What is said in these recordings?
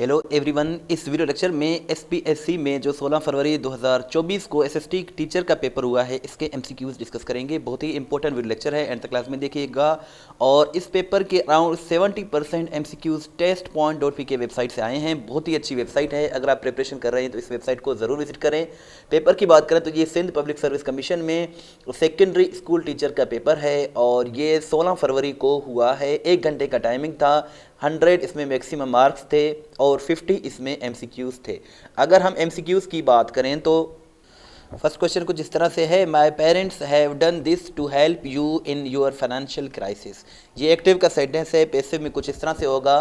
Hello everyone. इस video lecture में SPSC में जो 16 फरवरी 2024 को एसएसटी टीचर का पेपर हुआ है, इसके एमसीक्यूज डिस्कस करेंगे। बहुत ही इंपॉर्टेंट वीडियो लेक्चर है, एंड तक क्लास में देखिएगा। और इस पेपर के अराउंड 70% एमसीक्यूज test.py के वेबसाइट से आए हैं। बहुत ही अच्छी वेबसाइट है, अगर आप प्रिपरेशन कर रहे हैं तो इस वेबसाइट को ज़रूर विजिट करें। पेपर की बात करें तो ये सिंध पब्लिक सर्विस कमीशन में सेकेंडरी स्कूल टीचर का पेपर है, और ये 16 फरवरी को हुआ है। 1 घंटे का टाइमिंग था, 100 इसमें मैक्सिमम मार्क्स थे और 50 इसमें एमसीक्यूज़ थे। अगर हम एमसीक्यूज़ की बात करें तो फर्स्ट क्वेश्चन कुछ इस तरह से है, my parents have done this to help you in your financial crisis. ये एक्टिव का सेंटेंस है, पैसिव में कुछ इस तरह से होगा,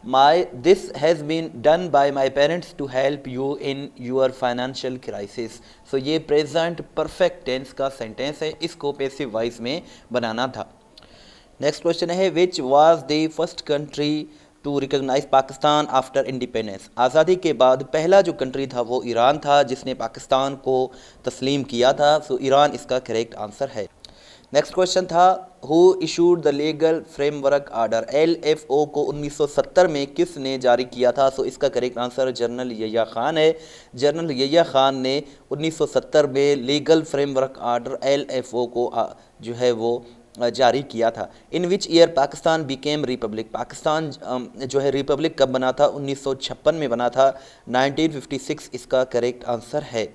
my this has been done by my parents to help you in your financial crisis. So ये प्रेजेंट परफेक्ट टेंस का सेंटेंस है, इसको पैसिव वॉइस में बनाना था। नेक्स्ट क्वेश्चन है, which was the first country to recognise Pakistan after independence. आज़ादी के बाद पहला जो कंट्री था वो ईरान था, जिसने पाकिस्तान को तस्लीम किया था। सो ईरान इसका करेक्ट आंसर है। नेक्स्ट क्वेश्चन था, who issued the legal framework order. LFO को 1970 में किसने जारी किया था। सो इसका correct answer general Yahya Khan है। जनरल यहिया खान ने 1970 में लीगल फ्रेमवर्क आर्डर LFO को जो है वो जारी किया था। In which year Pakistan became republic. Pakistan जो है रिपब्लिक कब बना था, 1956 में बना था, 1956 इसका करेक्ट आंसर है।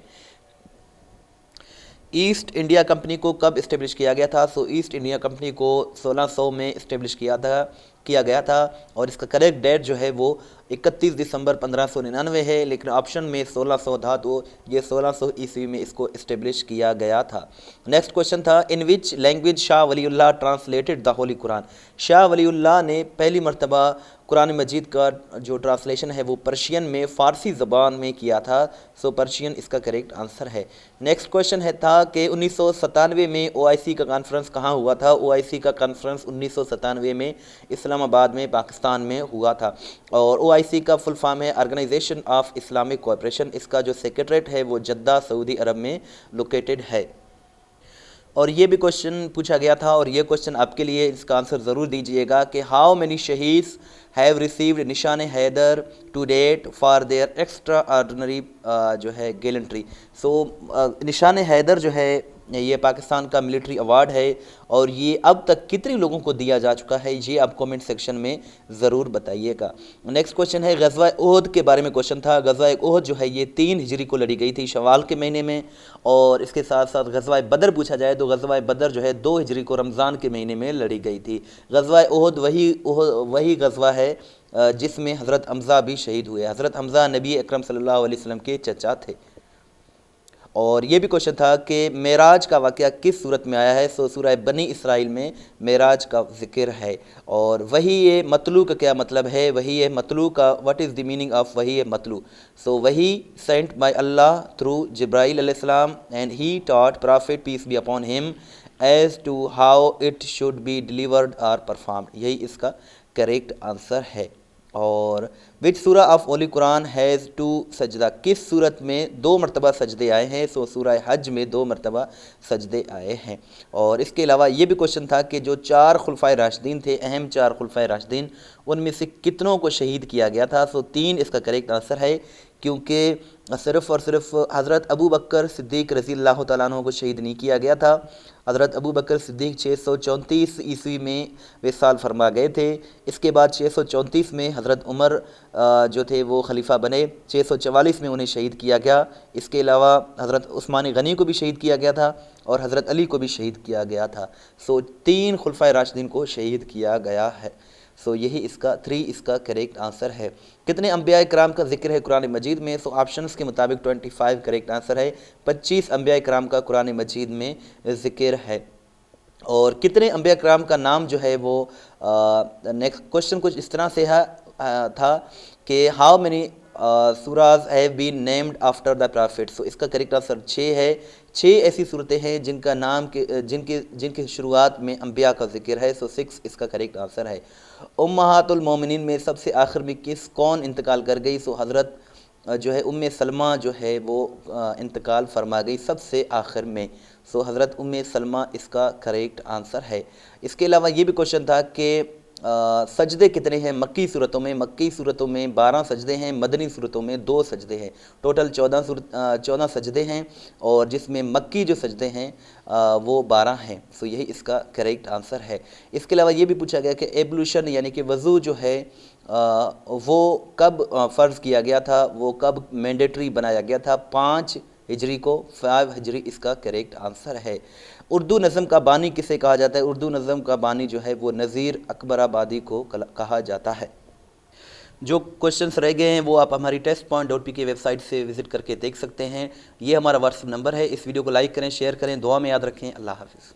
ईस्ट इंडिया कंपनी को कब इस्टेब्लिश किया गया था। सो ईस्ट इंडिया कंपनी को 1600 में इस्टेब्लिश किया गया था, और इसका करेक्ट डेट जो है वो 31 दिसंबर 1599 है, लेकिन ऑप्शन में 1600 था, तो ये 1600 ईस्वी में इसको इस्टेब्लिश किया गया था। नेक्स्ट क्वेश्चन था, in which language Shah Waliullah translated the holy Quran. Shah Waliullah ने पहली मरतबा कुरान मजीद का जो ट्रांसलेशन है वो पर्शियन में, फ़ारसी ज़बान में किया था। सो पर्शियन इसका करेक्ट आंसर है। नेक्स्ट क्वेश्चन है था कि 1997 में OIC का कॉन्फ्रेंस कहाँ हुआ था। OIC का कॉन्फ्रेंस 1997 में इस्लामाबाद में, पाकिस्तान में हुआ था, और OIC का फुल फॉर्म है ऑर्गेनाइजेशन ऑफ इस्लामिक कोऑपरेशन। इसका जो सेक्रेटरीट है वो जद्दा सऊदी अरब में लोकेटेड है। और ये भी क्वेश्चन पूछा गया था, और ये क्वेश्चन आपके लिए, इसका आंसर ज़रूर दीजिएगा कि हाउ मेनी शहीद have received Nishan Haider to date for their extraordinary जो है गैलेंट्री। सो निशान हैदर जो है ये पाकिस्तान का मिलिट्री अवार्ड है, और ये अब तक कितने लोगों को दिया जा चुका है, ये आप कमेंट सेक्शन में ज़रूर बताइएगा। नेक्स्ट क्वेश्चन है, ग़ज़वा ओहद के बारे में क्वेश्चन था। ग़ज़वा ओहद जो है ये 3 हिजरी को लड़ी गई थी, शवाल के महीने में, और इसके साथ साथ ग़ज़वा बदर पूछा जाए तो ग़ज़वा बदर जो है 2 हिजरी को रमज़ान के महीने में लड़ी गई थी। ग़ज़वा ओहद वही ग़ज़वा है जिसमें हज़रत हमज़ा भी शहीद हुए। हज़रत हमज़ा नबी अकरम सल्लल्लाहु अलैहि वसल्लम के चचा थे। और ये भी क्वेश्चन था कि मेराज का वाक़या किस सूरत में आया है। सो सूरह बनी इसराइल में मेराज का ज़िक्र है। और वही ये मतलू का क्या मतलब है, वही है मतलू का what is the meaning of वही है मतलू। सो वही sent by Allah through Jibrail अलैहिस्सलाम, and he taught prophet peace be upon him as to how it should be delivered और परफॉर्म्ड। यही इसका करेक्ट आंसर है। और विच सूरा ऑफ होली कुरान हैज़ 2 सजदा। किस सूरत में 2 मरतबा सजदे आए हैं। सो सूरह हज में 2 मरतबा सजदे आए हैं। और इसके अलावा ये भी क्वेश्चन था कि जो 4 खुलफाए राशिदीन थे, अहम 4 खुलफाए राशिदीन, उनमें से कितनों को शहीद किया गया था। सो 3 इसका करेक्ट आंसर है, क्योंकि सिर्फ़ और सिर्फ हज़रत अबू बकर सिद्दीक़ रज़ी अल्लाह तआला अन्हु को शहीद नहीं किया गया था। हज़रत अबू बकर सिद्दीक़ 634 ईस्वी में विसाल फरमा गए थे। इसके बाद 634 में हज़रत उमर जो थे वो खलीफा बने, 644 में उन्हें शहीद किया गया। इसके अलावा हज़रत उस्मान गनी को भी शहीद किया गया था, और हज़रत अली को भी शहीद किया गया था। सो 3 खुलफाए राशिदीन को शहीद किया गया है। सो यही इसका 3 इसका करेक्ट आंसर है। कितने अंबिया कराम का जिक्र है कुरान मजीद में। सो ऑप्शंस के मुताबिक 25 करेक्ट आंसर है। 25 अंबिया कराम का कुरान मजीद में जिक्र है। और कितने अंबिया कराम का नाम जो है वो नेक्स्ट क्वेश्चन कुछ इस तरह से था कि how many surahs have been named after the prophet. सो इसका करेक्ट आंसर 6 है। 6 ऐसी सूरतें हैं जिनका नाम के जिनकी शुरुआत में अंबिया का जिक्र है। सो 6 इसका करेक्ट आंसर है। उम्महातुल मोमिनीन में सबसे आखिर में कौन इंतकाल कर गई। सो हज़रत जो है उम्मे सलमा जो है वो इंतकाल फरमा गई सबसे आखिर में। सो हज़रत उम्मे सलमा इसका करेक्ट आंसर है। इसके अलावा ये भी क्वेश्चन था कि सजदे कितने हैं मक्की सूरतों में? मक्की सूरतों में 12 सजदे हैं, मदनी सूरतों में 2 सजदे हैं। टोटल 14 सजदे हैं, और जिसमें मक्की जो सजदे हैं वो 12 हैं। सो यही इसका करेक्ट आंसर है। इसके अलावा ये भी पूछा गया कि एब्लूशन यानी कि वज़ू जो है वो कब फ़र्ज़ किया गया था, वो कब मैंडेटरी बनाया गया था? 5 हिजरी को, 5 हिजरी इसका करेक्ट आंसर है। उर्दू नज़म का बानी किसे कहा जाता है? उर्दू नज़म का बानी जो है वो नज़ीर अकबराबादी को कहा जाता है। जो क्वेश्चंस रह गए हैं वो आप हमारी testpoint.p की वेबसाइट से विज़िट करके देख सकते हैं। ये हमारा व्हाट्सएप नंबर है। इस वीडियो को लाइक करें, शेयर करें, दुआ में याद रखें। अल्लाह हाफ़िज़।